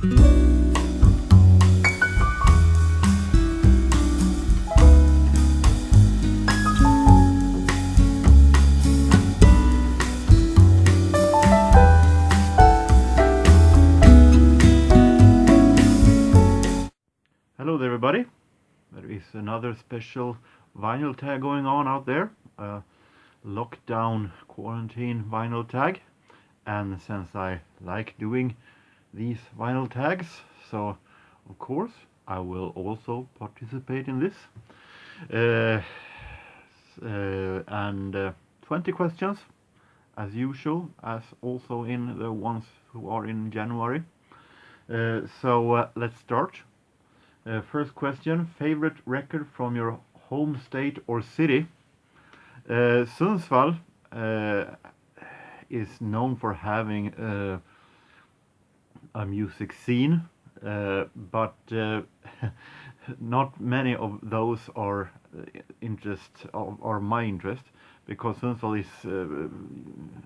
Hello there, everybody. There is another special vinyl tag going on out there, lockdown quarantine vinyl tag. And since I like doing these vinyl tags, so of course I will also participate in this. And 20 questions, as usual, as also in the ones who are in January. So let's start. First question, favorite record from your home state or city? Sundsvall is known for having a music scene, but not many of those are my interest, because Sundsvall is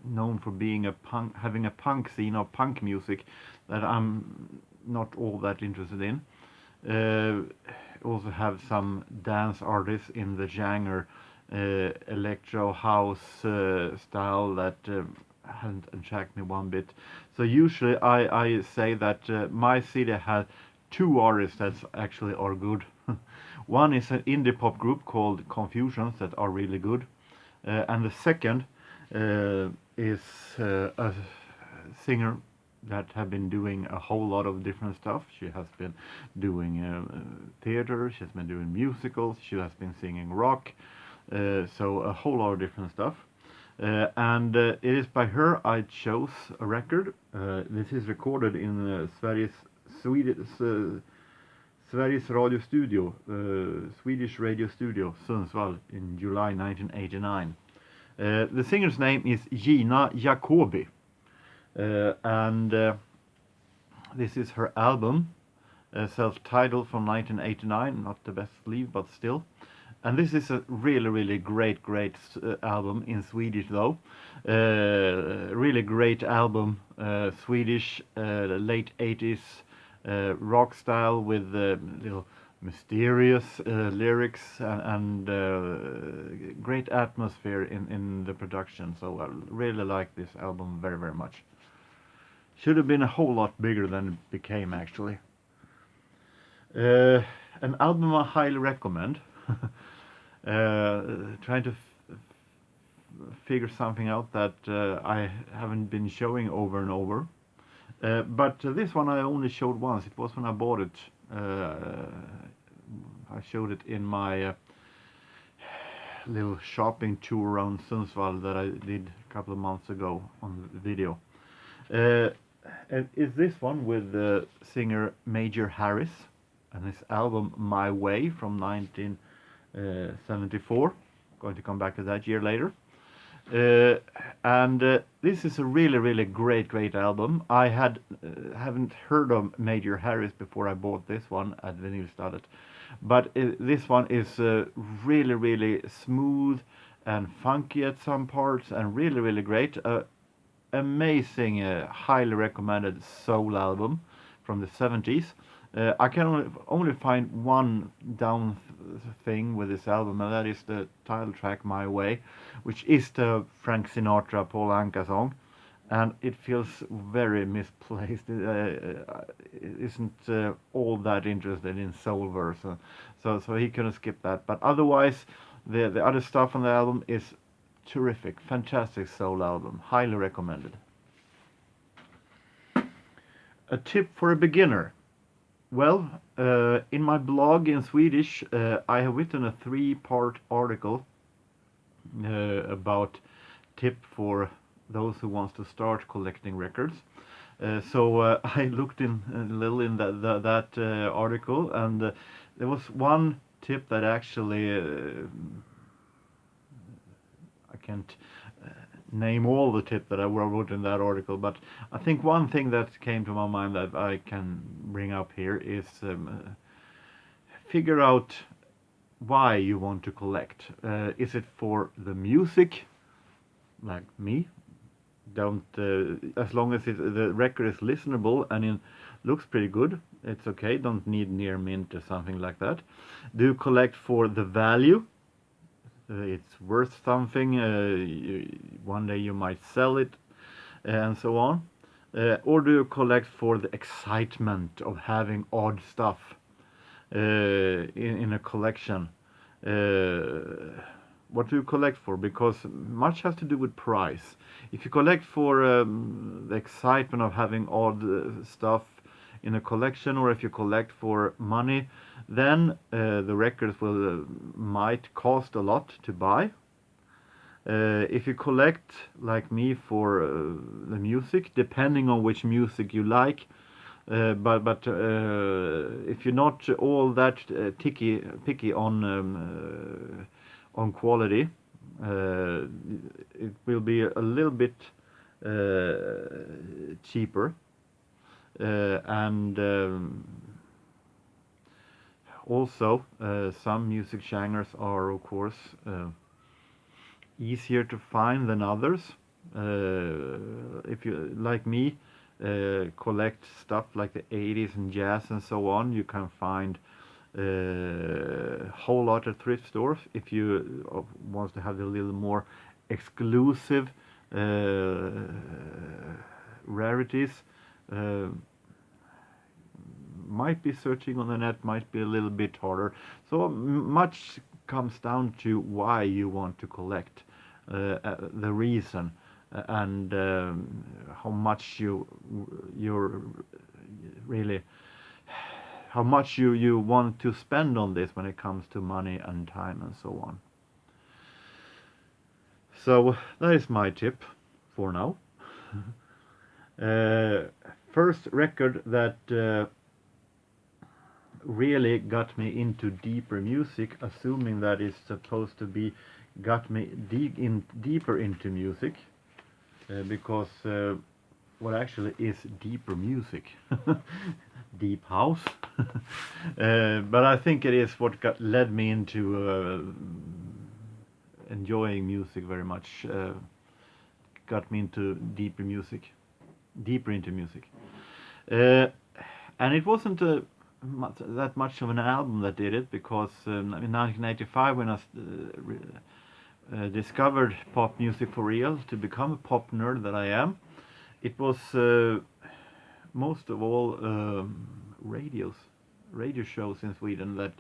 known for being having a punk scene or punk music that I'm not all that interested in. Also have some dance artists in the genre electro house style that hasn't attracted me one bit. So usually I say that my city has two artists that actually are good. One is an indie pop group called Confusions that are really good, and the second is a singer that have been doing a whole lot of different stuff. She has been doing theater, she has been doing musicals, she has been singing rock, so a whole lot of different stuff. And it is by her I chose a record. This is recorded in Sveriges Radio Studio, Swedish Radio Studio, Sundsvall, in July 1989. The singer's name is Gina Jacobi. And this is her album, self-titled, from 1989, not the best sleeve, but still. And this is a really great album in Swedish though. Really great album, Swedish late 80s rock style with little mysterious lyrics and great atmosphere in the production. So I really like this album very much. Should have been a whole lot bigger than it became, actually. An album I highly recommend. Trying to figure something out that I haven't been showing over and over. But this one I only showed once. It was when I bought it. I showed it in my little shopping tour around Sundsvall that I did a couple of months ago on the video. Is this one with the singer Major Harris and his album My Way from 1974. Going to come back to that year later. And this is a really great album. I haven't heard of Major Harris before I bought this one at Vinylstadet, but this one is really smooth and funky at some parts, and really great. Amazing, highly recommended soul album from the 70s. I can only find one down thing with this album, and that is the title track My Way, which is the Frank Sinatra Paul Anka song, and it feels very misplaced. It isn't all that interested in soul verse, so he couldn't skip that. But otherwise, the other stuff on the album is terrific, fantastic soul album, highly recommended. A tip for a beginner. Well, in my blog in Swedish, I have written a 3-part article about tip for those who wants to start collecting records. So I looked in a little in that article, and there was one tip that actually I can't name all the tips that I wrote in that article, but I think one thing that came to my mind that I can bring up here is figure out why you want to collect. Is it for the music, like me, don't, as long as the record is listenable and it looks pretty good, it's okay. Don't need near mint or something like that. Do you collect for the value? It's worth something. One day you might sell it, and so on. Or do you collect for the excitement of having odd stuff in a collection? What do you collect for? Because much has to do with price. If you collect for the excitement of having odd stuff in a collection, or if you collect for money, then the records will might cost a lot to buy. If you collect, like me, for the music, depending on which music you like, but if you're not all that picky on quality, it will be a little bit cheaper, and also some music genres are, of course, easier to find than others. If you, like me, collect stuff like the 80s and jazz and so on, you can find a whole lot of thrift stores. If you want to have a little more exclusive rarities, might be searching on the net, might be a little bit harder. So much comes down to why you want to collect, the reason, and how much you're really, how much you want to spend on this when it comes to money and time and so on. So that is my tip for now. First record that really got me into deeper music, assuming that it's supposed to be got me deeper into music, because what actually is deeper music? Deep house. But I think it is what led me into enjoying music very much, got me into deeper into music. And it wasn't that much of an album that did it, because in 1985, when I discovered pop music for real, to become a pop nerd that I am, it was most of all radio shows in Sweden that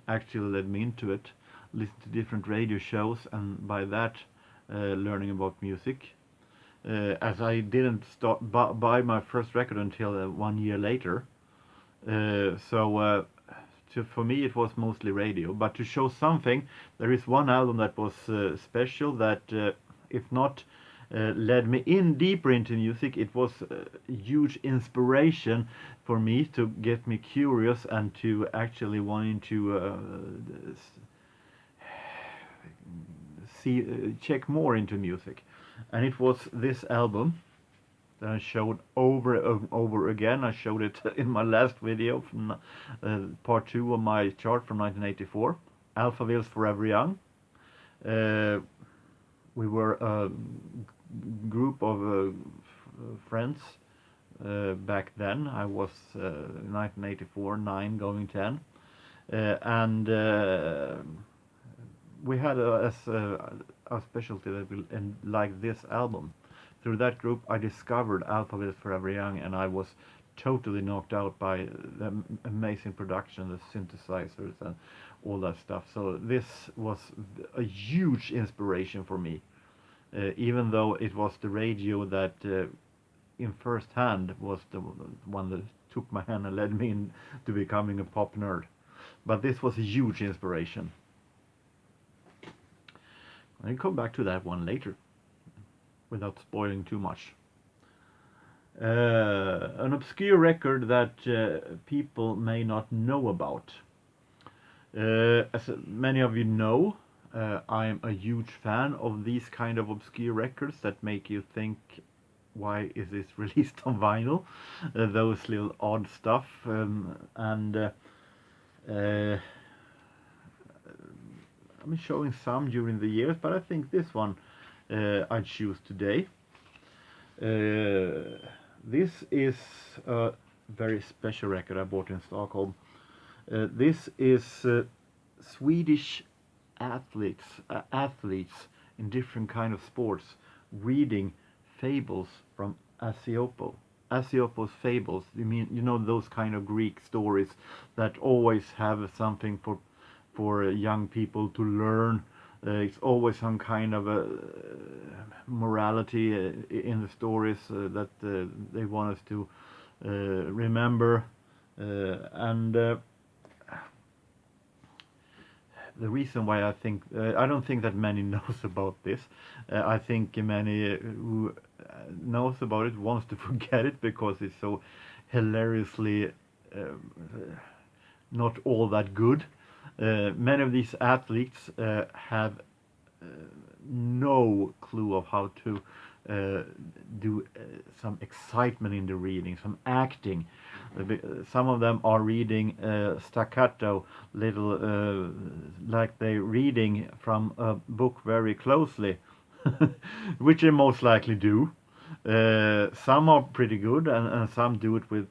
actually led me into it. Listen to different radio shows, and by that learning about music. As I didn't start buy my first record until 1 year later. For me it was mostly radio. But to show something, there is one album that was special, that if not led me in deeper into music, it was a huge inspiration for me to get me curious and to actually wanting to check more into music. And it was this album that I showed over and over again. I showed it in my last video from part 2 of my chart from 1984, Alphaville's Forever Young. We were a group of friends back then. I was 1984, 9 going 10, and we had a specialty that we like this album. Through that group, I discovered Alphaville's Forever Young, and I was totally knocked out by the amazing production, the synthesizers, and all that stuff. So this was a huge inspiration for me, even though it was the radio that, in first hand, was the one that took my hand and led me into becoming a pop nerd. But this was a huge inspiration. I'll come back to that one later, without spoiling too much. An obscure record that people may not know about. As many of you know, I'm a huge fan of these kind of obscure records that make you think, why is this released on vinyl? Those little odd stuff, and I'm showing some during the years, but I think this one I'd choose today. This is a very special record I bought in Stockholm. This is Swedish athletes in different kind of sports reading fables from Aesop. Aesop's fables. You know those kind of Greek stories that always have something for young people to learn. It's always some kind of a morality in the stories that they want us to remember, and the reason why I don't think that many knows about this. I think many who knows about it wants to forget it because it's so hilariously not all that good. Many of these athletes have no clue of how to do some excitement in the reading, some acting. Some of them are reading staccato, little like they're reading from a book very closely, which they most likely do. Some are pretty good, and some do it with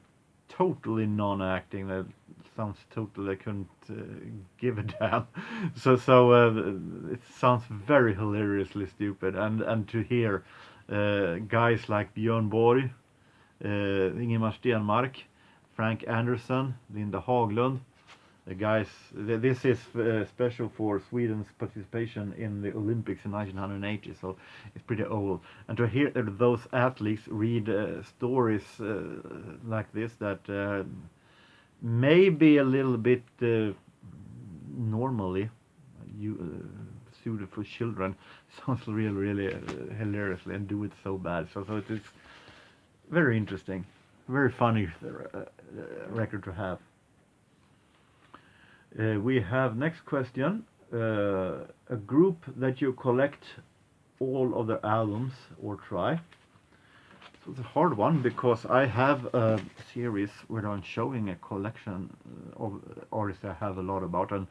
totally non-acting. That sounds totally, I couldn't give a damn. So it sounds very hilariously stupid, and to hear guys like Björn Borg, Ingemar Stenmark, Frank Andersson, Linda Haglund, the guys. This is special for Sweden's participation in the Olympics in 1980, so it's pretty old. And to hear those athletes read stories like this that may be a little bit normally suited for children, sounds really hilariously, and do it so bad. So it is very interesting, very funny record to have. We have next question. A group that you collect all of their albums or try. So it's a hard one because I have a series where I'm showing a collection of artists I have a lot about, and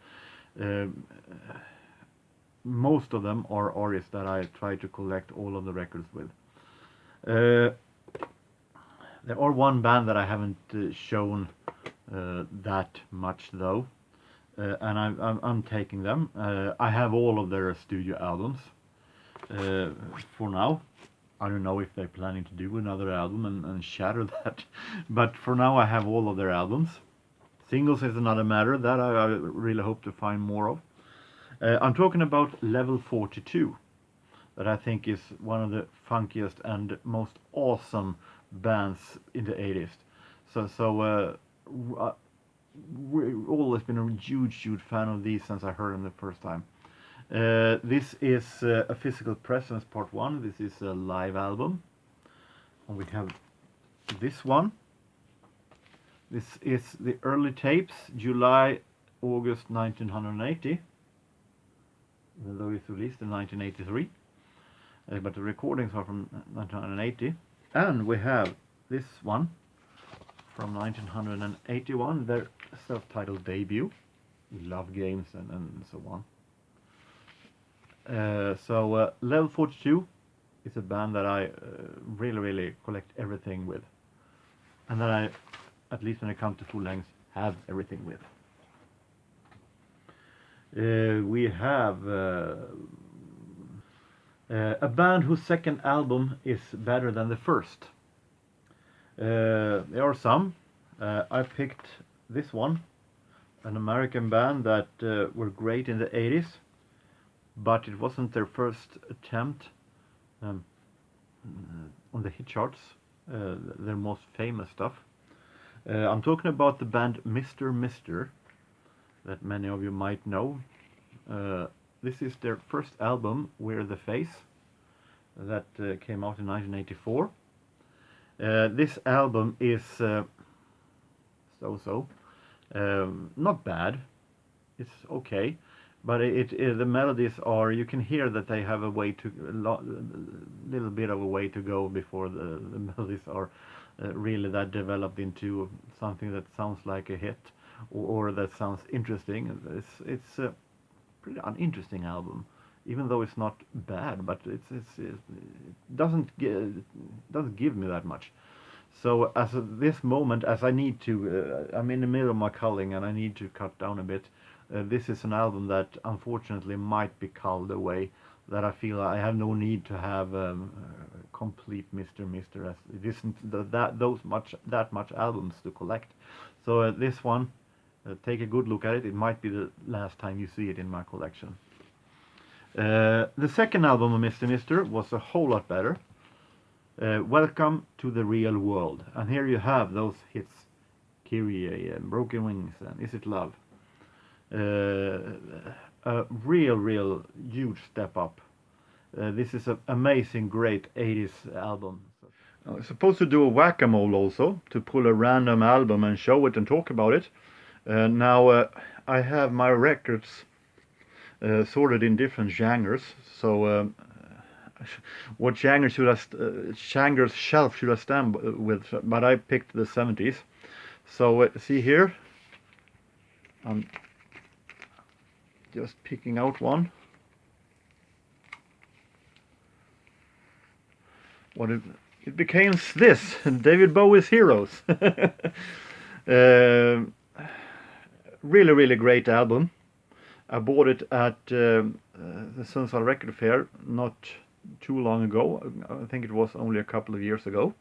most of them are artists that I try to collect all of the records with. There are one band that I haven't shown that much though, and I'm taking them. I have all of their studio albums for now. I don't know if they're planning to do another album and shatter that, but for now I have all of their albums. Singles is another matter that I really hope to find more of. I'm talking about Level 42, that I think is one of the funkiest and most awesome bands in the 80s. So we've always been a huge fan of these since I heard them the first time. This is a Physical Presence Part 1. This is a live album. And we have this one. This is the early tapes, July, August 1980. Even though it's released in 1983. But the recordings are from 1980. And we have this one from 1981, their self-titled debut, Love Games and so on. So Level 42 is a band that I really collect everything with, and that I, at least when it comes to full length, have everything with. We have a band whose second album is better than the first. There are some. I picked this one, an American band that were great in the 80s, but it wasn't their first attempt on the hit charts, their most famous stuff. I'm talking about the band Mr. Mister, that many of you might know. This is their first album, We're the Face, that came out in 1984. This album is so-so, not bad, it's okay, but the melodies are, you can hear that they have a little bit of a way to go before the melodies are really that developed into something that sounds like a hit, or that sounds interesting. It's a pretty uninteresting album. even though it's not bad, but it doesn't give me that much. So as of this moment, as I need to, I'm in the middle of my culling and I need to cut down a bit. This is an album that unfortunately might be culled away. That I feel I have no need to have complete Mr. as it isn't that much albums to collect. So this one, take a good look at it. It might be the last time you see it in my collection. The second album of Mr. was a whole lot better. Welcome to the Real World. And here you have those hits. Kyrie and Broken Wings and Is It Love. A real huge step up. This is an amazing, great 80s album. I was supposed to do a whack-a-mole also, to pull a random album and show it and talk about it. Now I have my records sorted in different genres. So what genre genre's shelf should I stand with? But I picked the 70s. So see here, I'm just picking out one. What it became this, David Bowie's Heroes. Really great album. I bought it at the Sundsvall Record Fair not too long ago. I think it was only a couple of years ago.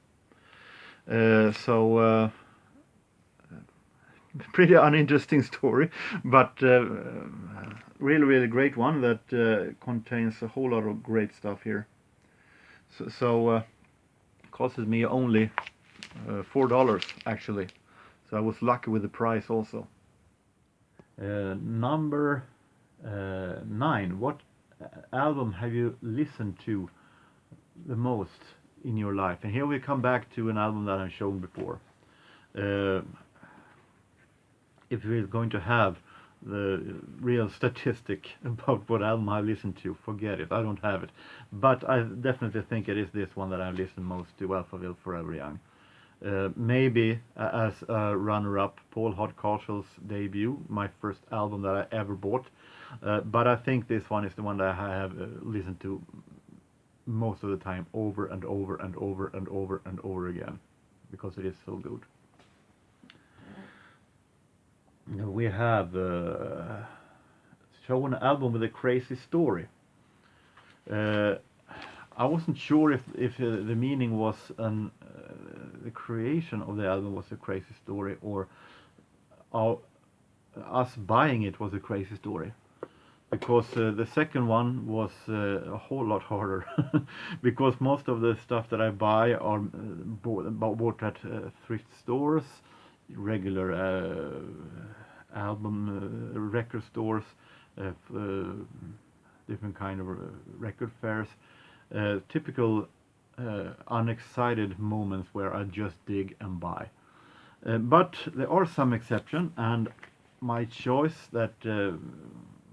Pretty uninteresting story, but really great one that contains a whole lot of great stuff here. So costed me only $4 actually. So I was lucky with the price also. Number 9. What album have you listened to the most in your life? And here we come back to an album that I've shown before. If we're going to have the real statistic about what album I listened to, forget it. I don't have it. But I definitely think it is this one that I listened most to, Alphaville Forever Young. Maybe as a runner-up, Paul Hardcastle's debut, my first album that I ever bought. But I think this one is the one that I have listened to most of the time, over and over and over and over and over again, because it is so good. We have shown an album with a crazy story. I wasn't sure if the meaning was the creation of the album was a crazy story, or us buying it was a crazy story. Because the second one was a whole lot harder. Because most of the stuff that I buy are bought at thrift stores, regular album record stores, different kind of record fairs, typical unexcited moments where I just dig and buy. But there are some exceptions, and my choice that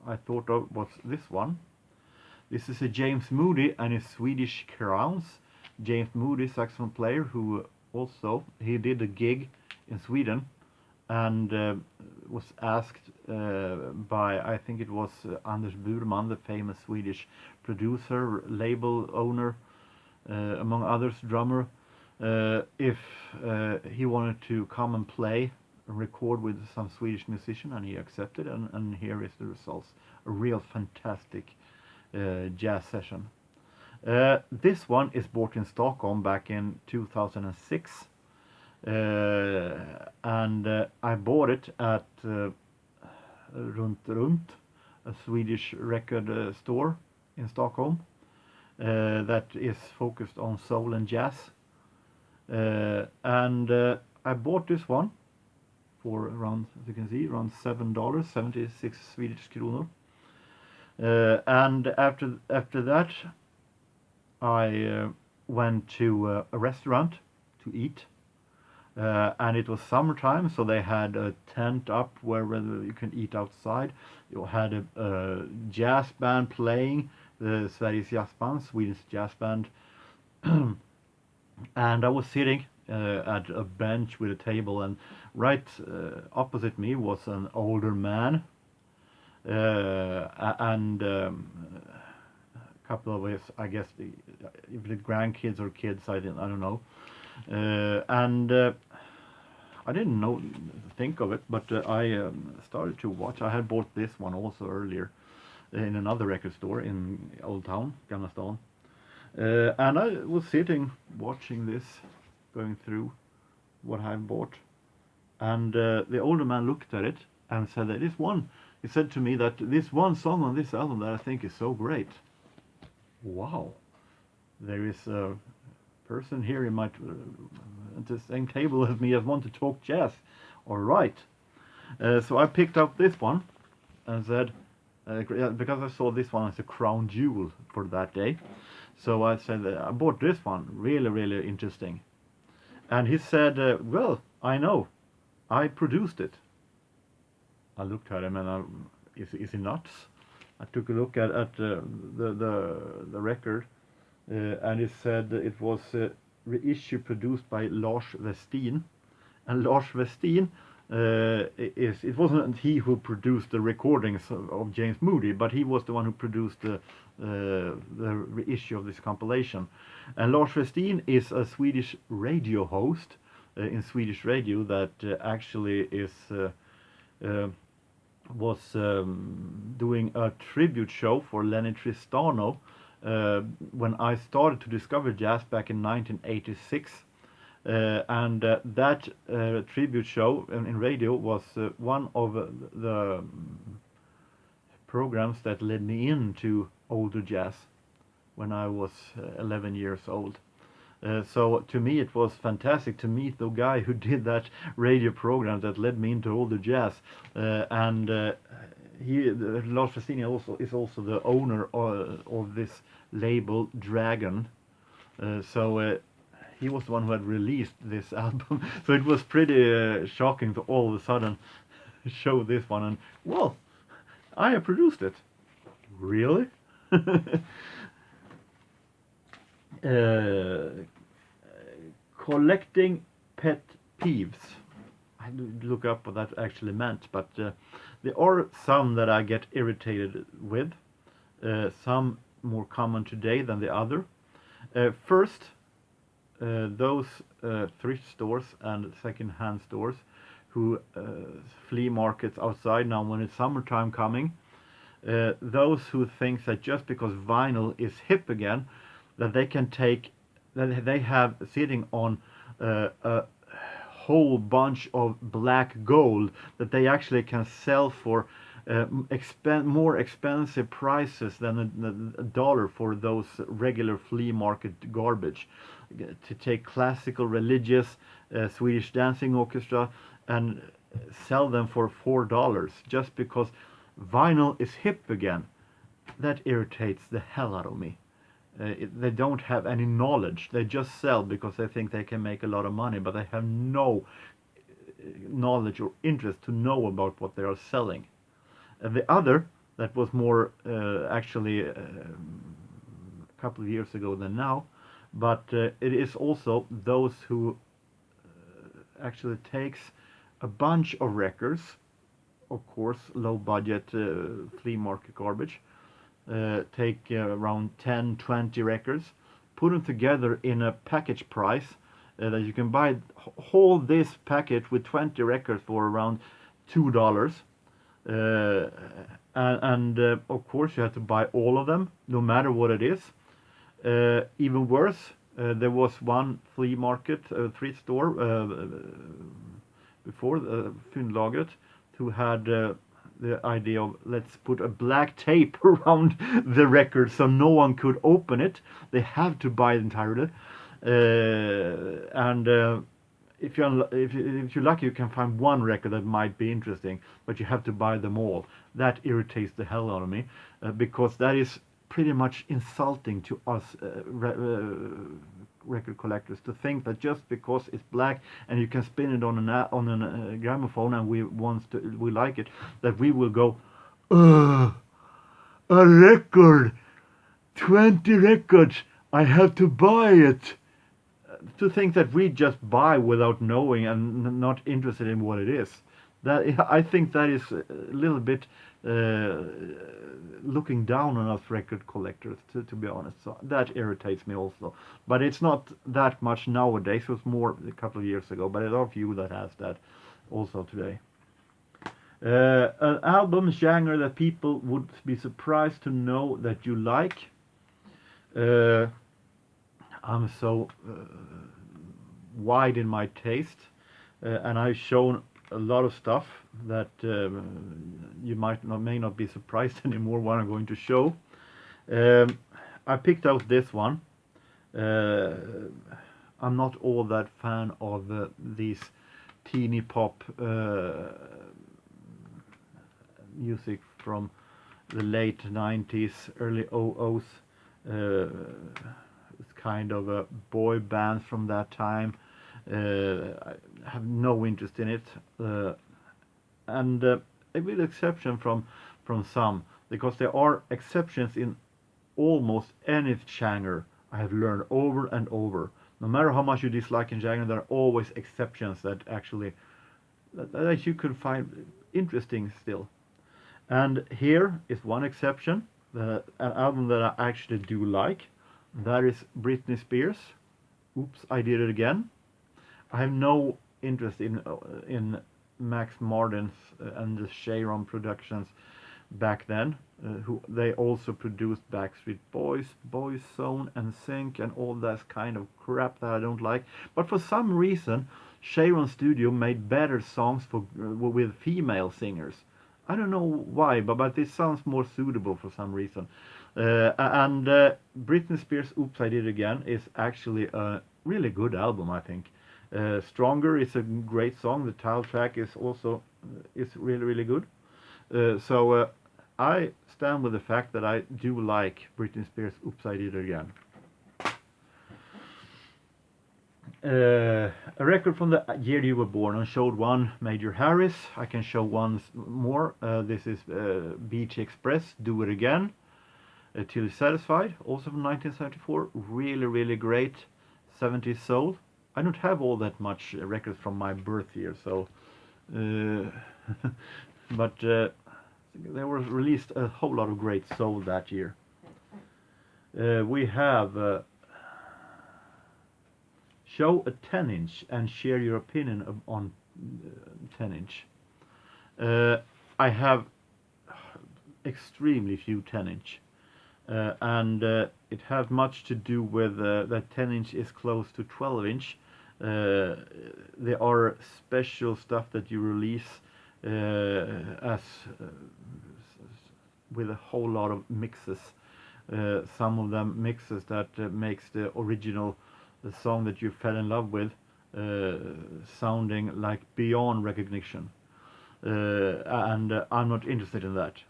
I thought of was this one. This is a James Moody and his Swedish Crowns. James Moody, saxophone player, who also he did a gig in Sweden and was asked by, I think it was Anders Burman, the famous Swedish producer, label owner, among others, drummer, if he wanted to come and play and record with some Swedish musician, and he accepted, and here is the results. A real fantastic jazz session. This one is bought in Stockholm back in 2006. And I bought it at Runt, a Swedish record store in Stockholm that is focused on soul and jazz. And I bought this one for around, as you can see, around $7, 76 Swedish kronor. And after that, I went to a restaurant to eat. And it was summertime, so they had a tent up where you can eat outside. You had a jazz band playing, the Sveriges Jazzband, Swedish jazz band. And I was sitting at a bench with a table, and right opposite me was an older man. And couple of his, I guess, if the grandkids or kids, I don't know. And I didn't think of it, but I started to watch. I had bought this one also earlier in another record store in Old Town, Gamla Stan. And I was sitting watching this, going through what I bought, and the older man looked at it and said that he said to me that this one song on this album that I think is so great. Wow, there is a person here in my at the same table as me as want to talk jazz. All right, so I picked up this one and said, because I saw this one as a crown jewel for that day, so I said I bought this one, really, really interesting. And he said, well, I know, I produced it. I looked at him and is he nuts? I took a look at the record, and it said it was reissue produced by Lars Westin. And Lars Westin, it wasn't he who produced the recordings of James Moody, but he was the one who produced the reissue of this compilation. And Lars Westin is a Swedish radio host in Swedish radio that actually was doing a tribute show for Lenny Tristano when I started to discover jazz back in 1986. And that tribute show in radio was one of the programs that led me into older jazz when I was 11 years old. So to me it was fantastic to meet the guy who did that radio program that led me into older jazz. Lars Westin is also the owner of this label Dragon. He was the one who had released this album. So it was pretty shocking to all of a sudden show this one and, well, I have produced it. Really? Collecting pet peeves. I had to look up what that actually meant, but there are some that I get irritated with. Some more common today than the other. First, those thrift stores and second-hand stores who flea markets outside now when it's summertime coming. Those who think that just because vinyl is hip again, that they can take, that they have sitting on a whole bunch of black gold that they actually can sell for more expensive prices than a dollar for those regular flea market garbage. To take classical religious Swedish dancing orchestra and sell them for $4 just because vinyl is hip again. That irritates the hell out of me. They don't have any knowledge. They just sell because they think they can make a lot of money, but they have no knowledge or interest to know about what they are selling. The other, that was more actually a couple of years ago than now, but it is also those who actually takes a bunch of records, of course low budget flea market garbage, take around 10-20 records, put them together in a package price that you can buy whole this package with 20 records for around $2. Of course you have to buy all of them no matter what it is. Even worse, there was one flea market thrift store before Fyndlagret who had the idea of, let's put a black tape around the record so no one could open it. They have to buy it entirely. If you're lucky, you can find one record that might be interesting, but you have to buy them all. That irritates the hell out of me, because that is pretty much insulting to us record collectors, to think that just because it's black and you can spin it on a gramophone and we like it, that we will go, a record, 20 records, I have to buy it. To think that we just buy without knowing and not interested in what it is, That I think that is a little bit uh, looking down on us record collectors, to be honest. So that irritates me also. But it's not that much nowadays. It was more a couple of years ago. But there are a few that has that also today. An album genre that people would be surprised to know that you like. Uh, I'm so wide in my taste, and I've shown a lot of stuff that you may not be surprised anymore what I'm going to show. Um, I picked out this one. Uh, I'm not all that fan of these teeny pop music from the late 90s, early 00s. It's kind of a boy band from that time. I have no interest in it, and with exception from some, because there are exceptions in almost any genre. I have learned over and over. No matter how much you dislike in genre, there are always exceptions that actually that you can find interesting still. And here is one exception, an album that I actually do like. That is Britney Spears. Oops, I did it again. I have no interest in Max Martin's and the Sharon Productions back then. Who they also produced Backstreet Boys, Boyzone, and Sync, and all that kind of crap that I don't like. But for some reason, Sharon Studio made better songs for with female singers. I don't know why, but it sounds more suitable for some reason. And Britney Spears' "Oops, I Did It Again" is actually a really good album, I think. "Stronger" is a great song. The title track is also is really good. So I stand with the fact that I do like Britney Spears' "Oops, I Did It Again." A record from the year you were born. I showed one, Major Harris. I can show one more. This is Beach Express, "Do It Again." Till You're Satisfied, also from 1974. Really great 70s soul. I don't have all that much records from my birth year, so but there was released a whole lot of great soul that year. We have show a 10-inch and share your opinion on 10-inch. I have extremely few 10-inch. And it has much to do with that 10-inch is close to 12-inch. There are special stuff that you release as with a whole lot of mixes. Some of them mixes that makes the original the song that you fell in love with sounding like beyond recognition. And I'm not interested in that.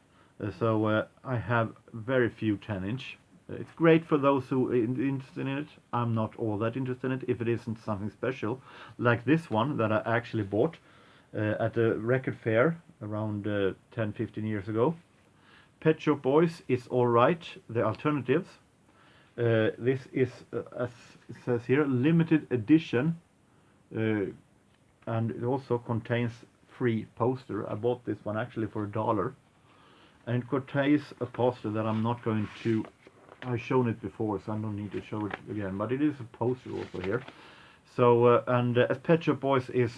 So I have very few 10-inch. It's great for those who are interested in it. I'm not all that interested in it if it isn't something special, like this one that I actually bought at a record fair around 10-15 years ago. Pet Shop Boys is alright, the alternatives. This is, as it says here, limited edition, and it also contains free poster. I bought this one actually for $1. And it contains a poster that I'm not going to. I've shown it before, so I don't need to show it again. But it is a poster also here. So and as Pet Shop Boys is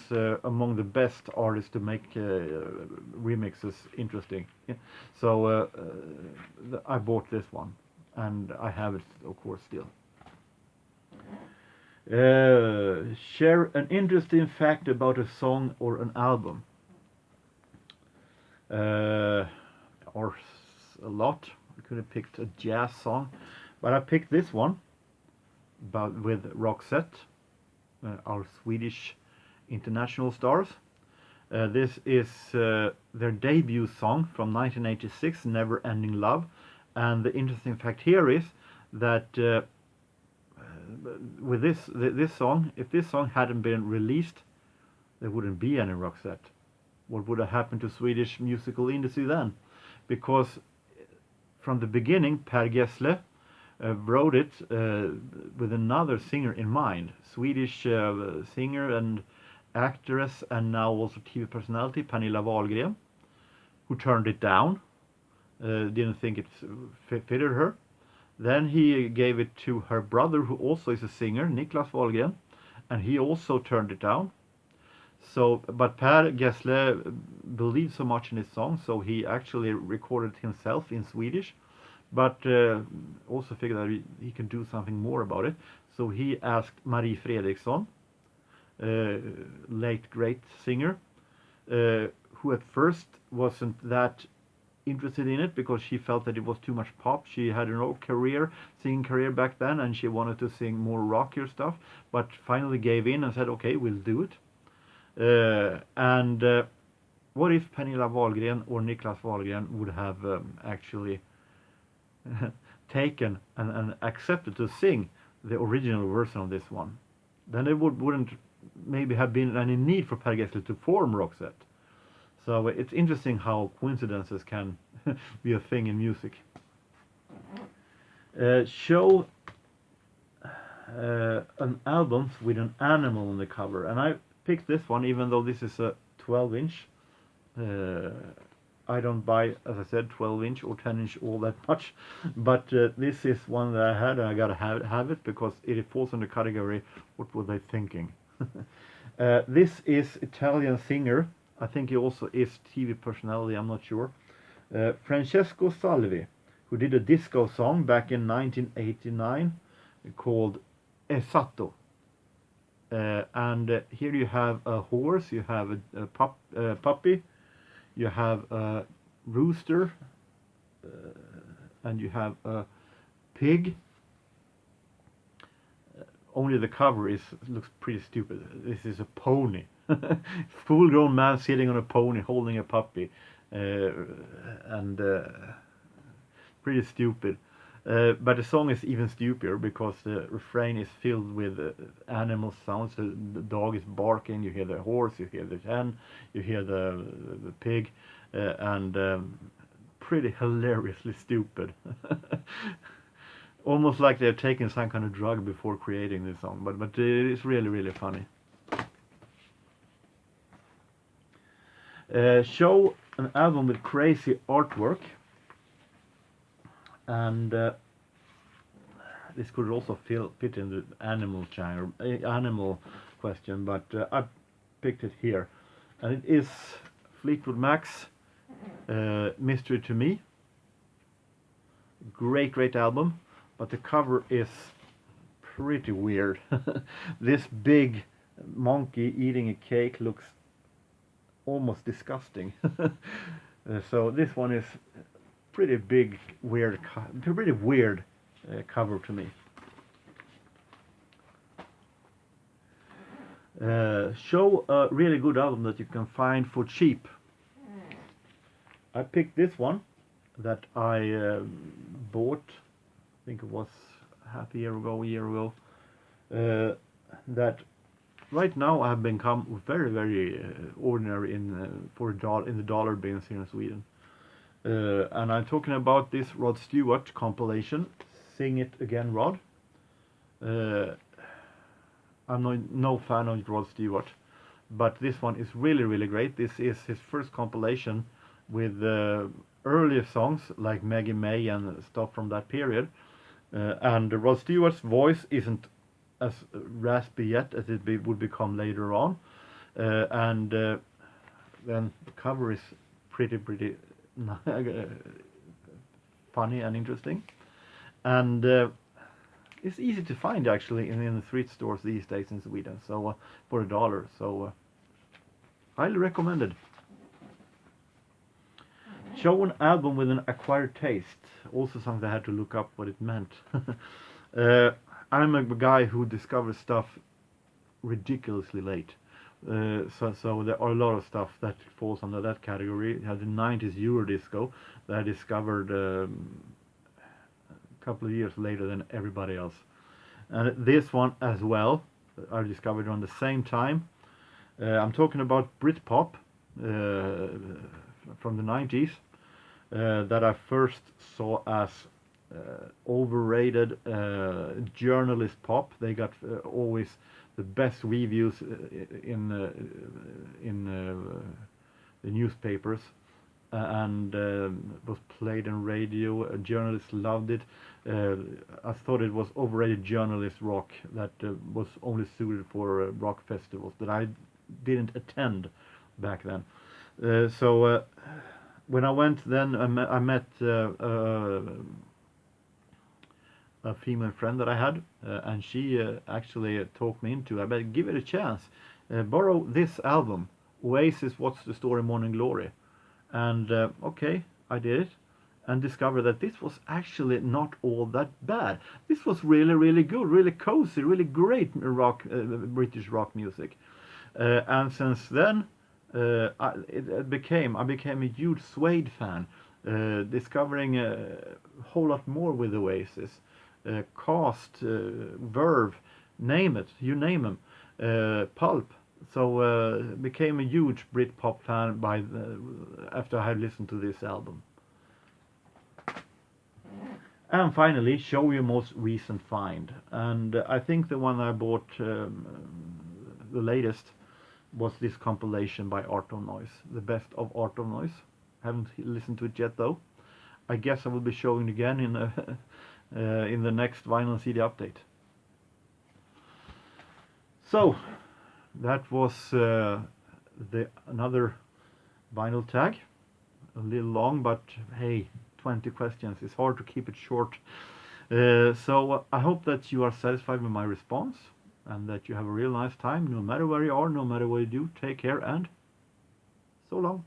among the best artists to make remixes interesting, yeah. So I bought this one, and I have it of course still. Share an interesting fact about a song or an album. Or a lot. I could have picked a jazz song, but I picked this one with Roxette, our Swedish international stars. This is their debut song from 1986, "Never Ending Love," and the interesting fact here is that with this song, if this song hadn't been released, there wouldn't be any Roxette. What would have happened to Swedish musical industry then? Because from the beginning, Per Gessle wrote it with another singer in mind, Swedish singer, and actress and now also TV personality Pernilla Wahlgren, who turned it down, didn't think it fitted her. Then he gave it to her brother, who also is a singer, Niklas Wahlgren, and he also turned it down. So, but Per Gessle believed so much in his song, so he actually recorded himself in Swedish, but also figured that he can do something more about it. So he asked Marie Fredriksson, late great singer, who at first wasn't that interested in it because she felt that it was too much pop. She had no singing career back then, and she wanted to sing more rockier stuff, but finally gave in and said, okay, we'll do it. And what if Pernilla Wahlgren or Niklas Wahlgren would have actually taken and accepted to sing the original version of this one? Then there wouldn't maybe have been any need for Per Gessle to form Roxette. So it's interesting how coincidences can be a thing in music. Show an album with an animal on the cover, and I picked this one even though this is a 12-inch. I don't buy, as I said, 12-inch or 10-inch all that much, but this is one that I had, and I gotta have it because it falls in the category, what were they thinking? This is Italian singer, I think he also is TV personality, I'm not sure, Francesco Salvi, who did a disco song back in 1989 called Esatto. And here you have a horse, you have a puppy, you have a rooster, and you have a pig. Only the cover looks pretty stupid. This is a pony. Full-grown man sitting on a pony holding a puppy, and pretty stupid. But the song is even stupider because the refrain is filled with animal sounds. The dog is barking, you hear the horse, you hear the hen, you hear the pig, and pretty hilariously stupid. Almost like they're taking some kind of drug before creating this song, but it is really, really funny. Show an album with crazy artwork, and this could also fit in the animal genre, animal question, but I picked it here, and it is Fleetwood Mac's Mystery to Me. Great album, but the cover is pretty weird. This big monkey eating a cake looks almost disgusting. So this one is pretty big, pretty weird cover to me. Show a really good album that you can find for cheap. I picked this one that I bought, I think it was a year ago, that right now I have become very ordinary in the dollar bins here in Sweden. And I'm talking about this Rod Stewart compilation, Sing It Again Rod. I'm no fan of Rod Stewart, but this one is really great. This is his first compilation with earlier songs like Maggie May and stuff from that period. And Rod Stewart's voice isn't as raspy yet as it would become later on. And then the cover is pretty funny and interesting. And it's easy to find actually in the thrift stores these days in Sweden, so for $1. So highly recommended. Show an album with an acquired taste. Also something I had to look up what it meant. I'm a guy who discovers stuff ridiculously late. So there are a lot of stuff that falls under that category. You have the 90s Eurodisco that I discovered a couple of years later than everybody else. And this one as well, I discovered around the same time. I'm talking about Britpop from the 90s that I first saw as overrated journalist pop. They got always the best reviews in the newspapers, and was played on radio. Journalists loved it. I thought it was overrated journalist rock that was only suited for rock festivals that I didn't attend back then. So when I went then, I met a female friend that I had, and she actually talked me into. I better give it a chance. Borrow this album, Oasis. What's the Story? Morning Glory, and okay, I did it, and discovered that this was actually not all that bad. This was really, really good, really cozy, really great rock, British rock music. And since then, I became a huge Suede fan, discovering a whole lot more with Oasis. Cast, Verve, name it, you name them, Pulp. So became a huge Britpop fan after I had listened to this album. And finally, show your most recent find. And I think the one I bought, the latest, was this compilation by Art of Noise, the best of Art of Noise. Haven't listened to it yet though. I guess I will be showing it again in the next vinyl CD update. So that was another vinyl tag, a little long, but hey, 20 questions. It's hard to keep it short. So I hope that you are satisfied with my response and that you have a real nice time, no matter where you are, no matter what you do. Take care and so long.